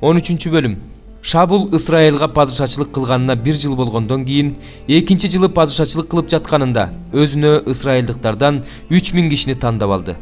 13-бөлүм. Шабул Ысрайылга падышачылык кылганына 1 жыл болгондон кийин, экинчи жылы падышачылык кылып жатканында өзүнө ысрайылдыктардан 3000 кишини тандап алды.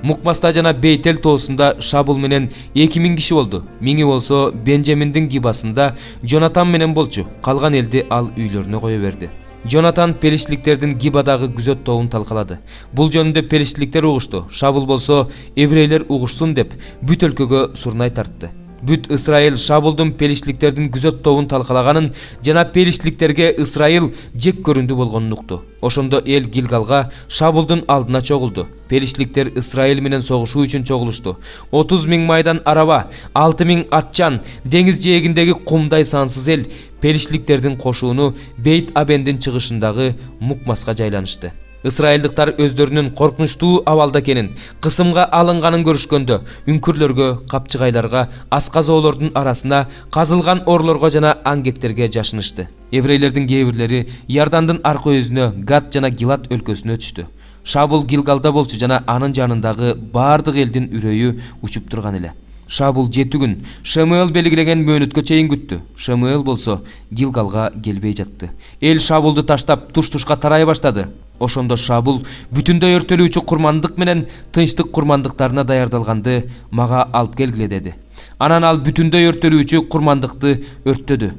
Мукмаста жана Бейтел тоосунда Шабул менен 2000 киши болду. Миңи болсо Бенжаминдин гибасында Жонатан менен болчу. Калган элди ал үйлөрүнө кое берди. Жонатан пелиштиликтердин гибадагы күзөт тобун талкалады. Бул жөнүндө пелиштиликтер угушту. Шабул болсо еврейлер угушсун деп бүт өлкөгө сурнай тартты. Бүт Ысрайыл Шабулдун пелиштиликтердин күзөт тобун талкалаганын жана пелиштиликтерге Ысрайыл жек көрүндү болгонун укту. Ошондо эл Гилгалга Шабулдун алдына чогулду. Пелиштиликтер Ысрайыл менен согушуу үчүн чогулушту. 30 000 майдан араба, 6 000 атчан, деңиз жээгиндеги кумдай сансыз эл пелиштиликтердин кошууну Бейт Абендин чыгышындагы Мукмаска жайланышты. Ысрайылдыктар өздөрүнүн коркунучтуу абалда экенин, кысымга алынганын көрүшкөндө үңкүрлөргө, капчыгайларга, асказоолордун арасына, казылган орлорго жана аңгектерге жашынышты. Еврейлердин кээ бирлери Иордандын аркы өзүнө, Гат жана Гилат өлкөсүнө өтүштү. Шабул Гилгалда болчу жана анын жанындагы бардык элдин үрөйү учуп турган эле. Шабул 7 күн Шамуэл белгилеген мөөнөткө чейин күттү. Шамуэл болсо Гилгалга келбей жатты. Эл Шабулду таштап туш-тушка тарай баштады. Ошондо Шабул бүтүндөй өртөлүүчү курмандык менен тынчтык курмандыктарына даярдалганды мага алып келгиле деди. Анан ал бүтүндөй өртөлүүчү курмандыкты өрттөдү.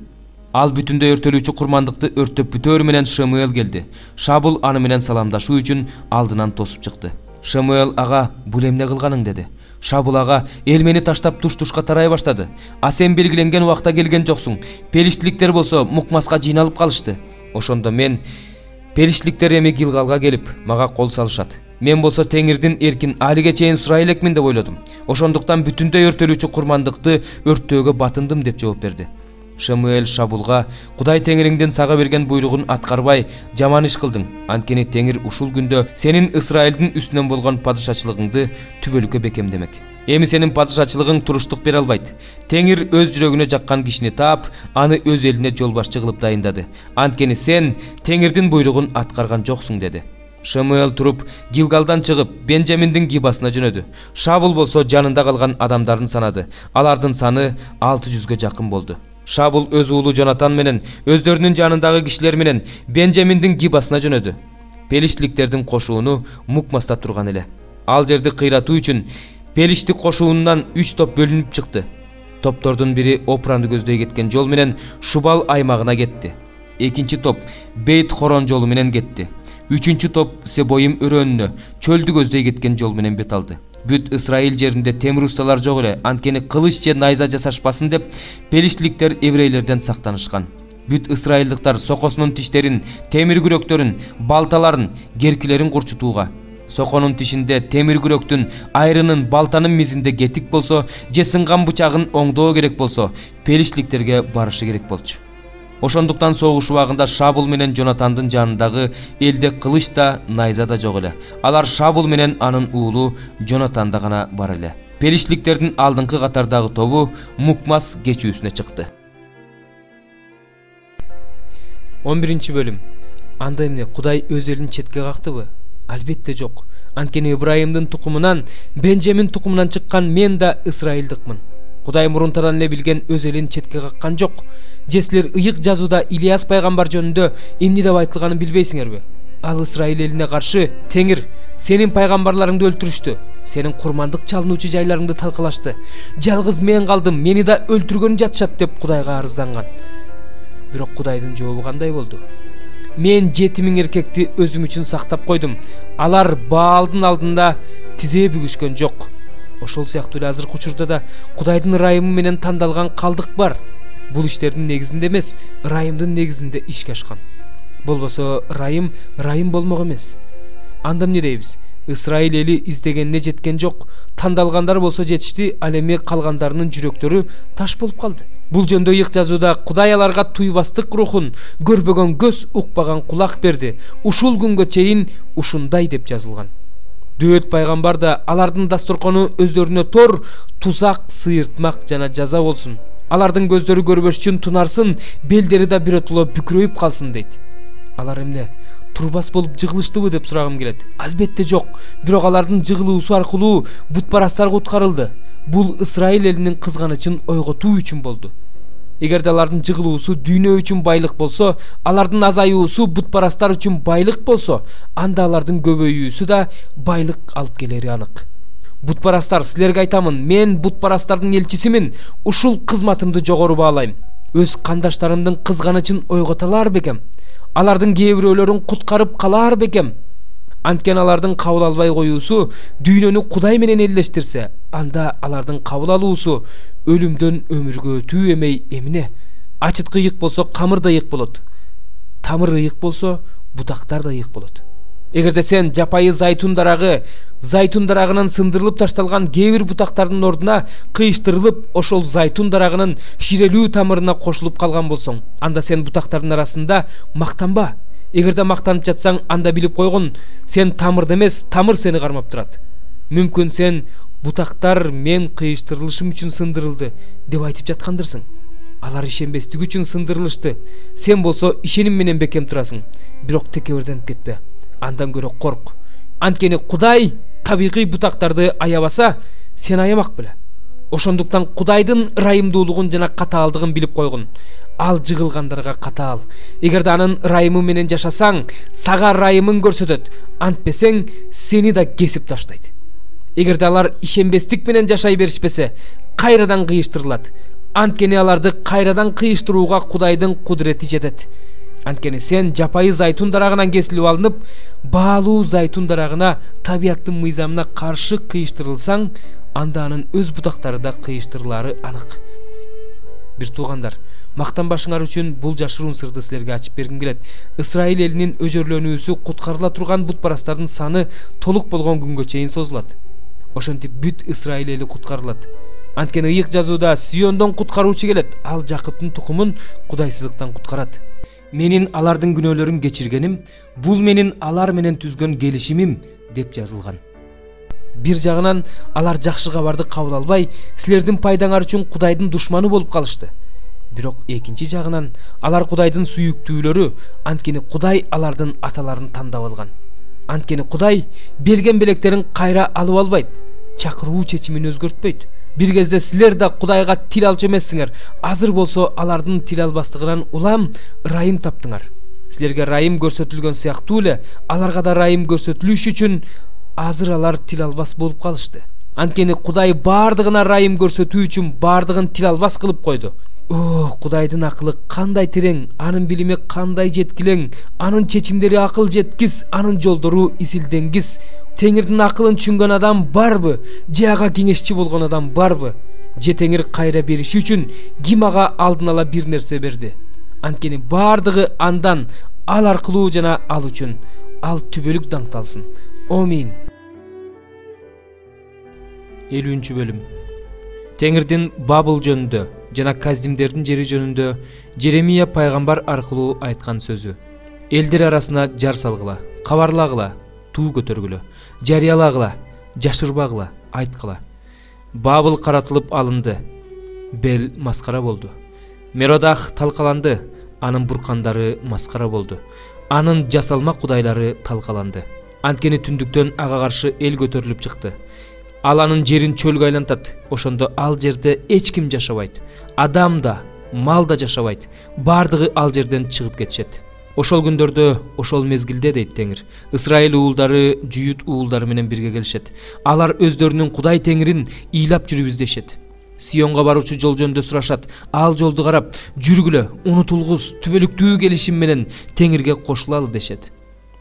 Өрттөп бүтөөр менен Шамуэл келди. Шабул аны менен саламдашуу үчүн алдынан тосуп чыкты. Шамуэл ага бул эмне кылганың деди. Шабул ага эл мени таштап туш-тушка тарай баштады. А сен белгиленген убакта келген жоксуң. Пелиштиликтер болсо Мукмаска жыйналып калышты. Ошондо мен пелиштиликтер эми Гилгалга келип мага кол салышат. Мен болсо Теңирдин эркин алиге чейин сурай элекмин деп ойлодум. Ошондуктан бүтүндөй өртөлүүчү курмандыкты өрттөөгө батындым деп жооп берди. Шамуэл Шабулга Кудай Теңириңдин сага берген буйругун аткарбай жаман иш кылдың. Анткени Теңир ушул күндө сенин Ысрайылдын үстүнөн болгон падышачылыгыңды түбөлүккө бекемдемек. Эми сенин падышачылыгың туруштук бере албайт. Теңир өз жүрөгүнө жаккан кишини таап, аны өз элине жол башчы кылып дайындады. Анткени сен Теңирдин буйругун аткарган жоксуң деди. Шамуэл туруп Гилгалдан чыгып Бенжаминдин гибасына жөнөдү. Шабул болсо жанында калган адамдарын санады. Алардын саны 600-гө жакын болду. Шабул өз уулу Жонатан менен өздөрүнүн жанындагы кишилер менен Бенжаминдин гибасына жөнөдү. Пелиштиликтердин кошууну Мукмаста турган эле. Ал жерди кыйратуу үчүн пелиштик кошуунан 3 топ бөлүнүп чыкты. Топтордун бири Опранды көздөй кеткен жол менен Шубал аймагына кетти. Экинчи топ Бейт Хорон жолу менен кетти. Үчүнчү топ Себоим өрөөнүнө, чөлдү көздөй кеткен жол менен бет алды. Бүт Ысрайыл жеринде темир усталар жок эле, анткени кылыч же найза жасашпасын деп пелиштиликтер еврейлерден сактанышкан. Бүт Ысрайылдыктар сокосунун тиштерин, темир күрөктөрүн, балталарын, геркилерин курчутууга, соконун тишинде темир күрөктүн, айрынын, балтанын мизинде кетик болсо, же сынган бычагын оңдоо керек болсо, пелиштиликтерге барышы керек болчу. Ошондуктан согуш убагында Шабул менен Жонатандын жанындагы элде кылыч да, найза да жок эле. Алар Шабул менен анын уулу Жонатанда гана бар эле. Пелиштиликтердин алдыңкы катардагы тобу Мукмас кечүүсүнө чыкты. 11-бөлүм. Анда эмне Кудай өз элин четке кактыбы? Албетте жок. Анткени Ибрайымдын тукумунан, Бенжамин тукумунан чыккан мен да Ысрайылдыкмын. Кудай мурунтадан эле билген өз элин четке каккан жок. Жесилер ыйык жазууда Илияс пайгамбар жөнүндө эмне деп айтылганын билбейсиңерби? Ал Ысрайыл элине каршы Теңир сенин пайгамбарларыңды өлтүрүштү. Сенин курмандык чалынуучу жайларыңды талкалашты. Жалгыз мен калдым, мени да өлтүргөн жатышат деп Кудайга арызданган. Бирок Кудайдын жообу кандай болду? Мен 7000 эркекти өзүм үчүн сактап койдум. Алар Баалдын алдында тизе бүгүшкөн жок. Ошол сыяктуу эле азыркы учурда да Кудайдын ырайымы менен тандалган калдык бар. Бул иштердин негизинде эмес, ырайымдын негизинде ишке ашкан. Болбосо ырайым болмок эмес. Анда эмне дейбиз? Ысрайыл эли издегенине жеткен жок. Тандалгандар болсо жетишти, ал эми калгандарынын жүрөктөрү таш болуп калды. Бул жөндө ыйык жазууда Кудай аларга туйбастык рухун, көрбөгөн көз, укпаган кулак берди. Ушул күнгө чейин ушундай деп жазылган. Дөөт пайгамбар да алардын дасторкону өздөрүнө тор, тузак, сыйыртмак жана жаза болсун. Алардын көздөрү көрбөш үчүн тунарсын, белдери да биротоло бүкүрөйүп калсын дейт. Алар эмне турбас болуп жыгылыштыбы деп сурагым келет. Албетте жок. Бирок алардын жыгылуусу аркылуу бутпарастар куткарылды. бул Исраил элинин кызганычын ойготуу үчүн болду. Эгерде алардын жыгылуусу дүйнө үчүн байлык болсо, алардын азаюусу бутпарастар үчүн байлык болсо, анда алардын көбөйүүсү да байлык алып келери анык. Бутпарастар, силерге айтамын, мен бутпарастардын элчисимин, ушул кызматымды жогору баалайм. Өз кандаштарымдын кызганычын ойготалар бекем? Алардын кээ бирөөлөрүн куткарып калар бекем? Анткени алардын кабыл албай коюусу дүйнөнү Кудай менен элдештирсе, анда алардын кабыл алуусу өлүмдөн өмүргө өтүү эмей эмне? Ачыткы ыйык болсо камыр да ыйык болот. Тамыр ыйык болсо бутактар да ыйык болот. Эгерде сен жапайы зайтун дарагынан сындырылып ташталган кээ бир бутактардын ордуна кыйыштырылып, ошол зайтун дарагынын ширелүү тамырына кошулуп калган болсоң, анда сен бутактардын арасында мактанба. Эгерде мактанып жатсаң, анда билип койгон, сен тамырды эмес, тамыр сени кармап турат. Мүмкүн сен бутактар мен кыйыштырылышым үчүн сындырылды деп айтып жаткандырсың. Алар ишенбестик үчүн сындырылышты. Сен болсо ишеним менен бекем турасың. Бирок текеберденип кетпе. Андан көрө корк. Анткени Кудай табигый бутактарды аябаса, сен аямак беле. Ошондуктан Кудайдын ырайымдуулугун жана катаалдыгын билип койгон. Ал жыгылгандарга катаал. Эгерде анын ырайымы менен жашасаң, сага ырайымын көрсөтөт. Антпесең, сени да кесип таштайт. Эгерде алар ишенбестик менен жашай беришпесе, кайрадан кыйыштырылат. Анткени аларды кайрадан кыйыштырууга Кудайдын кудурети жетет. Анткени сен жапайы зайтун дарагынан кесилип алынып, баалуу зайтун дарагына, табияттын мыйзамына каршы кыйыштырылсаң, анда анын өз бутактары да кыйыштырылары анык. Бир туугандар, мактанбашыңар үчүн бул жашыруун сырды силерге ачып бергим келет. Исраил элинин өжөрлөнүүсү куткарыла турган бутпарастардын саны толук болгон күнгө чейин созулат. Ошентип бүт Исраил эли куткарылат. Анткени ыйык жазууда Сиондон куткаруучу келет, ал Жакыптын тукумун кудайсыздыктан куткарат. Менин алардын күнөөлөрүн кечиргеним, бул менин алар менен түзгөн келишимим деп жазылган. Бир жагынан алар жакшы кабарды кабыл албай, силердин пайдаңар үчүн Кудайдын душманы болуп калышты. Бирок экинчи жагынан алар Кудайдын сүйүктүүлөрү, анткени Кудай алардын аталарын тандап алган. Анткени Кудай берген белектерин кайра алып албайт, чакыруу чечимин өзгөртпөйт. Бир кезде силер да Кудайга тил алчу эмессиңер. Азыр болсо алардын тил албастыгынан улам ырайым таптыңар. Силерге ырайым көрсөтүлгөн сыяктуу эле, аларга да ырайым көрсөтүлүш үчүн азыр алар тил албас болуп калышты. Анткени Кудай бардыгына ырайым көрсөтүү үчүн бардыгын тил албас кылып койду. О, Кудайдын акылы кандай терең, анын билими кандай жеткилең, анын чечимдери акыл жеткис, анын жолдору исилденгис. Теңирдин акылын түшүнгөн адам барбы? Же ага кеңешчи болгон адам барбы? Же Теңир кайра бериши үчүн ким ага алдын ала бир нерсе берди? Анткени бардыгы андан, ал аркылуу жана ал үчүн. Ал түбөлүк даңкталсын. Амин. 50 бөлүм. Теңирдин Бабыл жөнүндө жана Каздимдердин жери жөнүндө Жеремия пайгамбар аркылуу айткан сөзү. Элдер арасына жар салгыла, кабарлагыла, туу көтөргүлө, жарыялагыла, жашырбагыла, айткыла. Бабыл каратылып алынды, Бел маскара болду. Меродах талкаланды, анын буркандары маскара болду. Анын жасалма кудайлары талкаланды. Анткени түндүктөн ага каршы эл көтөрүлүп чыкты. Ал анын жерин чөлгө айлантат. Ошондо ал жерде эч ким жашабайт. Адам да, мал да жашабайт. Бардыгы ал жерден чыгып кетишет. Ошол күндөрдө, ошол мезгилде дейт Теңир, Исраил уулдары Жүйүт уулдары менен бирге келишет. Алар өздөрүнүн Кудай Теңирин ыйлап жүрүп издешет. Сионго баруучу жол жөнүндө сурашат. Ал жолду карап, жүргүлө, унутулгус, түбөлүктүү келишим менен Теңирге кошулалы дешет.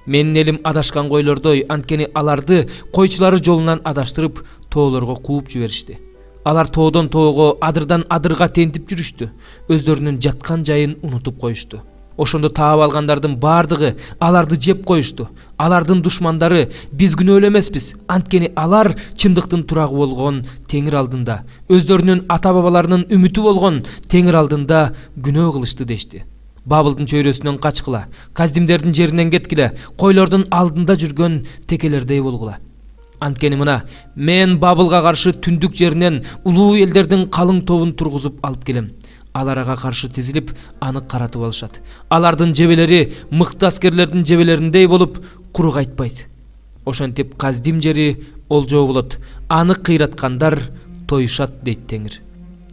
Менин элим адашкан койлордой, анткени аларды койчулары жолунан адаштырып, тоолорго кууп жиберишти. Алар тоодон тоого, адырдан адырга тентип жүрүштү. Өздөрүнүн жаткан жайын унутуп коюшту. Ошондо таап алгандардын бардыгы аларды жеп коюшту. Алардын душмандары биз күнөөлүү эмеспиз, анткени алар чындыктын турагы болгон Теңир алдында, өздөрүнүн ата-бабаларынын үмүтү болгон Теңир алдында күнөө кылышты дешти. Бабылдын чөйрөсүнөн качкыла, Каздимдердин жеринен кеткиле, койлордун алдында жүргөн текелердей болгула. Анткени мына, мен Бабылга каршы түндүк жеринен улуу элдердин калың тобун тургузуп алып келем. Алар ага каршы тизилип, аны каратып алышат. Алардын жебелери мыкты аскерлердин жебелериндей болуп, куру кайтпайт. Ошентип Каздим жери олжоо болот. Аны кыйраткандар тоюшат дейт Теңир.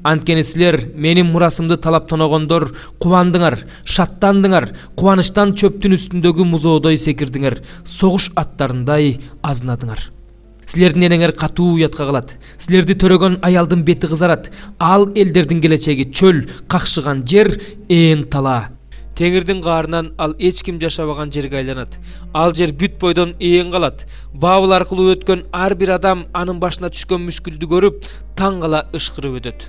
Анткени силер менин мурасымды талаптаногондор кубандыңар, шаттандыңар, кубанычтан чөптүн үстүндөгү музоодой секирдиңер, согуш аттарындай азынадыңар. Силердин энеңер катуу уятка калат, силерди төрөгөн аялдын бети кызарат, ал элдердин келечеги чөл, какшыган жер, ээн талаа. Теңирдин каарынан ал эч ким жашабаган жерге айланат. Ал жер бүт бойдон ээн калат. Бабыл аркылуу өткөн ар бир адам анын башына түшкөн мүшкүлдү көрүп, таң кала ышкырып өтөт.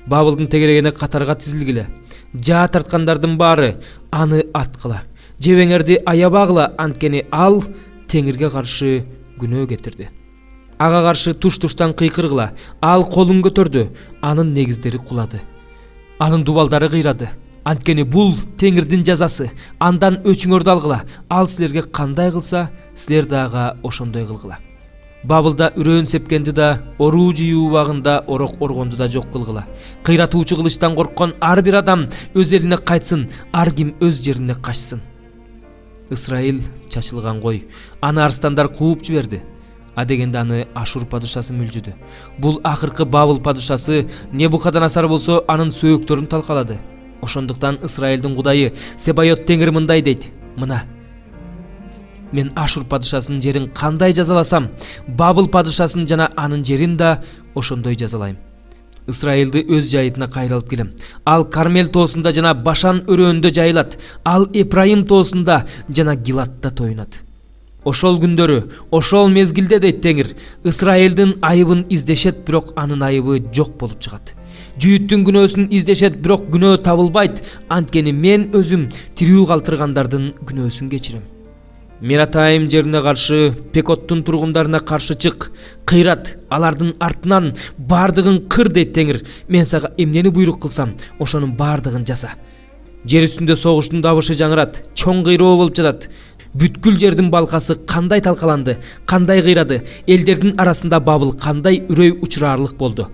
Бабылдын тегерегине катарга тизилгиле. Жаа тарткандардын баары аны аткыла. Жебеңерди аябагыла, анткени ал Теңирге каршы күнөө кетирди. Ага каршы туш-туштан кыйкыргыла. Ал колун көтөрдү, анын негиздери кулады. Анын дубалдары кыйрады. Анткени бул Теңирдин жазасы. Андан өчүңөрдү алгыла. Ал силерге кандай кылса, силер дагы ошондой кылгыла. Бабылда үрөөн сепкенди да, оруу жыйуу убагында орок оргонду да жок кылгыла. Кыйратуучу кылычтан корккон ар бир адам өз элине кайтсын, ар ким өз жерине качсын. Ысрайыл чачылган кой. Аны арстандар кууп жиберди. Адегенде аны Ашур падышасы мүлжүдү. Бул акыркы Бабыл падышасы Небухаднецар болсо анын сөөктөрүн талкалады. Ошондуктан Ысрайылдын кудайы Себайот Теңир мындай дейт: мына мен Ашур падышасынын жерин кандай жазаласам, Бабыл падышасын жана анын жерин да ошондой жазалайм. Ысрайылды өз жайытына кайралып келем. Ал Кармел тоосунда жана Башан өрөөнүндө жайылат. Ал Эпрайым тоосунда жана Гилатта тоюнат. Ошол күндөрү, ошол мезгилде дейт Теңир, Ысрайылдын айыбын издешет, бирок анын айыбы жок болуп чыгат. Жүйүттүн күнөөсүн издешет, бирок күнөө табылбайт. Анткени мен өзүм тирүү калтыргандардын күнөөсүн кечирем. Мератайым жерине каршы, Пекоттун тургундарына каршы чык, кыйрат, алардын артынан бардыгын кыр дейт Теңир. Мен сага эмнени буйрук кылсам, ошонун бардыгын жаса. Жер үстүндө согуштун дабышы жаңырат, чоң кыйроо болуп жатат. Бүткүл жердин балкасы кандай талкаланды, кандай кыйрады, элдердин арасында Бабыл кандай үрөй учураарлык болду.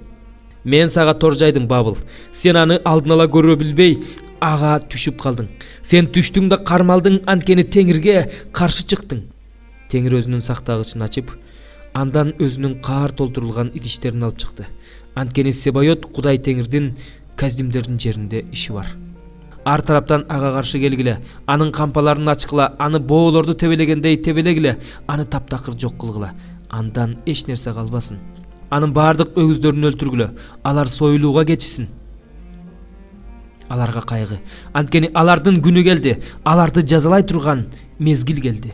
Мен сага торжайдым, Бабыл. Сен аны алдын ала көрө билбей, ага түшүп калдың. Сен түштүң да кармалдың, анткени Теңирге каршы чыктың. Теңир өзүнүн сактагычын ачып, андан өзүнүн каар толтурулган идиштерин алып чыкты. Анткени Себайот Кудай Теңирдин Каздимдердин жеринде иши бар. Ар тараптан ага каршы келгиле, анын кампаларын ачкыла, аны боолорду тебелегендей тебелегиле, аны таптакыр жок кылгыла. Андан эч нерсе калбасын. Анын бардык өгүздөрүн өлтүргүлө, алар союлууга кетишсин. Аларга кайгы, анткени алардын күнү келди, аларды жазалай турган мезгил келди.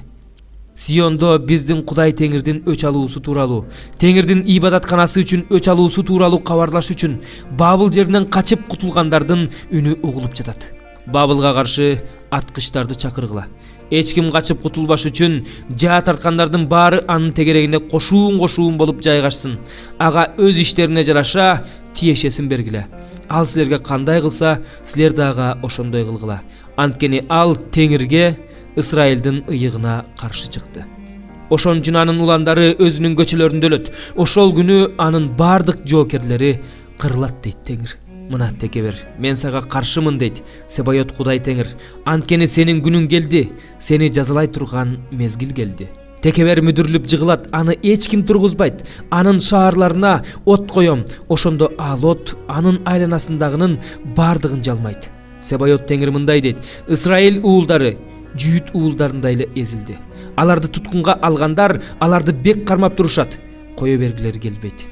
Сиондо биздин Кудай Теңирдин өч алуусу тууралуу, Теңирдин ибадатканасы үчүн өч алуусу тууралуу кабарлаш үчүн Бабыл жеринен качып кутулгандардын үнү угулуп жатат. Бабылга каршы аткычтарды чакыргыла. Эч ким качып кутулбаш үчүн жаа тарткандардын баары анын тегерегине кошуун болуп жайгашсын. Ага өз иштерине жараша тиешесин бергиле. Ал силерге кандай кылса, силер дагы ошондой кылгыла. Анткени ал Теңирге, Ысрайылдын ыйыгына каршы чыкты. Ошон жунанын уландары өзүнүн көчөлөрүндө өлөт. Ошол күнү анын бардык жоокерлери кырылат дейт Теңир. Мына текебер, мен сага каршымын дейт Себайот Кудай Теңир. Анткени сенин күнүң келди, сени жазалай турган мезгил келди. Текебер мүдүрүлүп жыгылат, аны эч ким тургузбайт. Анын шаарларына от коем, ошондо ал от анын айланасындагынын бардыгын жалмайт. Себайот Теңир мындай дейт: Ысрайыл уулдары жүйүт уулдарындай эле эзилди. Аларды туткунга алгандар аларды бек кармап турушат, кое бергилери келбейт.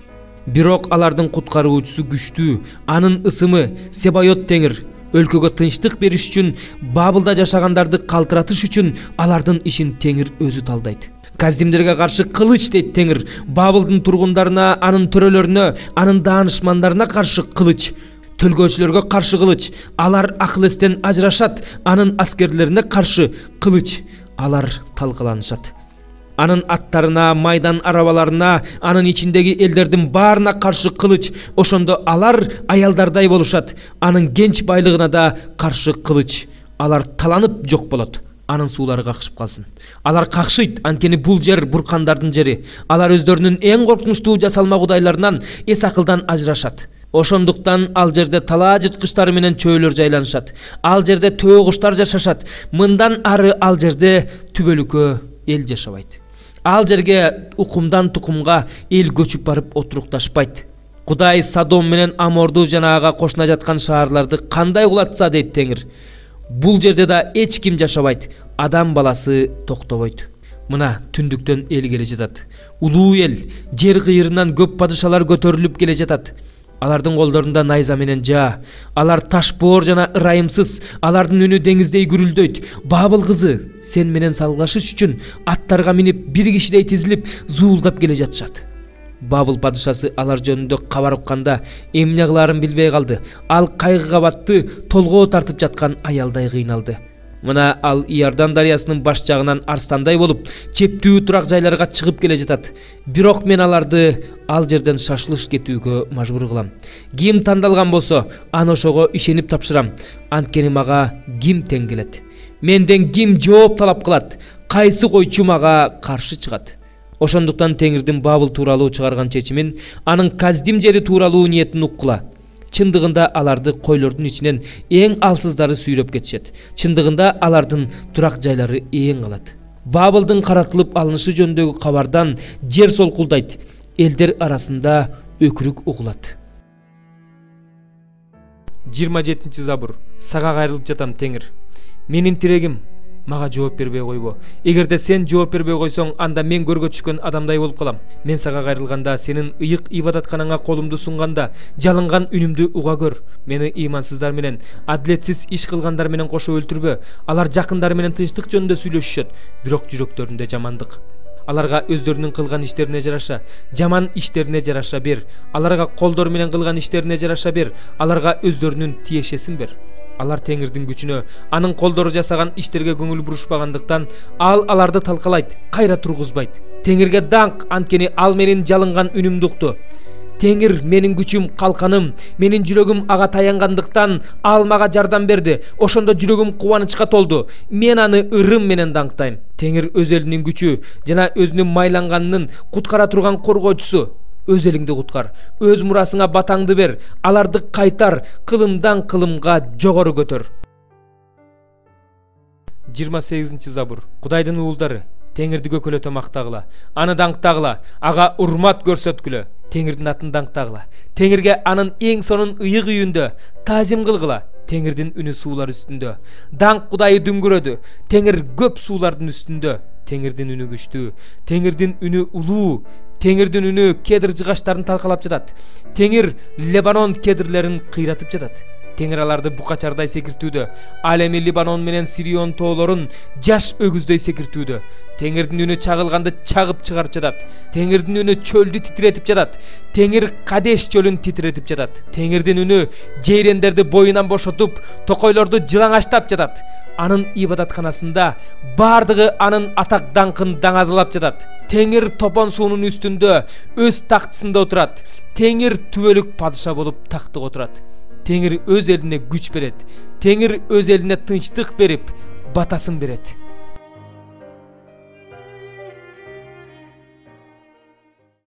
Бирок алардын куткаруучусу күчтүү, анын ысымы Себайот Теңир. Өлкөгө тынчтык бериш үчүн, Бабылда жашагандарды калтыратыш үчүн алардын ишин Теңир өзү талдайт. Каздимдерге каршы кылыч дейт Теңир. Бабылдын тургундарына, анын төрөлөрүнө, анын даанышмандарына каршы кылыч. Төлгөөчүлөргө каршы кылыч. Алар акыл эстен ажырашат. Анын аскерлерине каршы кылыч. Алар талкаланышат. Анын аттарына, майдан арабаларына, анын ичиндеги элдердин баарына каршы кылыч. Ошондо алар аялдардай болушат. Анын генч байлыгына да каршы кылыч. Алар таланып жок болот. Анын суулары какшып калсын. Алар какшыйт, анткени бул жер буркандардын жери. Алар өздөрүнүн эң коркунучтуу жасалма кудайларынан, эс акылдан ажырашат. Ошондуктан ал жерде талаа жырткычтары менен чөөлөр жайланышат. Ал жерде төө куштар жашашат. Мындан ары ал жерде түбөлүккө эл жашабайт. Ал жерге укумдан тукумга эл көчүп барып отурукташпайт. Кудай Содом менен Аморду жана ага кошуна жаткан шаарларды кандай кулатса дейт Теңир. Бул жерде да эч ким жашабайт, адам баласы токтобойт. Мына түндүктөн эл келе жатат. Улуу эл, жер кыйырынан көп падышалар көтөрүлүп келе жатат. Алардын колдорунда найза менен жаа. Алар ташбоор жана ырайымсыз, алардын үнү деңиздей гүрүлдөйт. Бабыл кызы, сен менен салгашыш үчүн аттарга минип бир кишидей тизилип зуулдап келе жатышат. Бабыл падышасы алар жөнүндө кабар укканда эмне кыларын билбей калды. Ал кайгыга батты, толгоо тартып жаткан аялдай кыйналды. Мына ал Иордан дарыясынын баш жагынан арстандай болуп, чептүү турак жайларга чыгып келе жатат. Бирок мен аларды ал жерден шашылыш кетүүгө мажбур кылам. Ким тандалган болсо, аны ошого ишенип тапшырам. Анткени мага ким тең келет? Менден ким жооп талап кылат? Кайсы койчу мага каршы чыгат? Ошондуктан Теңирдин Бабыл тууралуу чыгарган чечимин, анын Каздим жери тууралуу ниетин уккула. Чындыгында аларды койлордун ичинен эң алсыздары сүйрөп кетишет. Чындыгында алардын турак жайлары эң калат. Бабылдын каратылып алынышы жөнүндөгү кабардан жер солкулдайт. Элдер арасында өкүрүк угулат. 27-забур. Сага кайрылып жатам Теңир. Менин тирегим, мага жооп бербей койбо. Эгерде сен жооп бербей койсоң, анда мен көргө түшкөн адамдай болуп калам. Мен сага кайрылганда, сенин ыйык ибадатканаңа колумду сунганда, жалынган үнүмдү уга көр. Мени ыймансыздар менен, адилетсиз иш кылгандар менен кошо өлтүрбө. Алар жакындары менен тынчтык жөнүндө сүйлөшүшөт, бирок жүрөктөрүндө жамандык. Аларга өздөрүнүн кылган иштерине жараша, жаман иштерине жараша бер. Аларга колдор менен кылган иштерине жараша бер. Аларга өздөрүнүн тиешесин бер. Алар Теңирдин күчүнө, анын колдору жасаган иштерге көңүл бурушпагандыктан, ал аларды талкалайт, кайра тургузбайт. Теңирге даңк, анткени ал менин жалынган үнүмдү укту. Теңир менин күчүм, калканым, менин жүрөгүм ага таянгандыктан ал мага жардам берди. Ошондо жүрөгүм кубанычка толду. Мен аны ырым менен даңктайм. Теңир өз элинин күчү жана өзүнүн майланганынын куткара турган коргоочусу. Өз элиңди куткар, өз мурасыңа батаңды бер, аларды кайтар, кылымдан кылымга жогору көтөр. 28-забур. Кудайдын уулдары, Теңирди көкөлөтө мактагыла, аны даңктагыла, ага урмат көрсөткүлө. Теңирдин атын даңктагыла. Теңирге анын эң сонун ыйык үйүндө таазим кылгыла. Теңирдин үнү суулар үстүндө. Даңк Кудайы дүңгүрөдү. Теңир көп суулардын үстүндө. Теңирдин үнү күчтүү. Теңирдин үнү улуу. Теңирдин үнү кедр жыгаштарын талкалап жатат. Теңир Лебанон кедрлерин кыйратып жатат. Теңир аларды букачардай секиртүүдө. Ал эми Либанон менен Сирион тоолорун жаш өгүздөй секиртүүдө. Теңирдин үнү чагылганды чагып чыгарып жатат. Теңирдин үнү чөлдү титиретип жатат. Теңир Кадеш чөлүн титиретип жатат. Теңирдин үнү жейрендерди боюнан бошотуп, токойлорду жылаңаштап жатат. Анын ибадатканасында бардыгы анын атак даңкын даңазалап жатат. Теңир топон суунун үстүндө өз тактысында отурат. Теңир түбөлүк падыша болуп тактыга отурат. Теңир өз элине күч берет. Теңир өз элине тынчтык берип, батасын берет.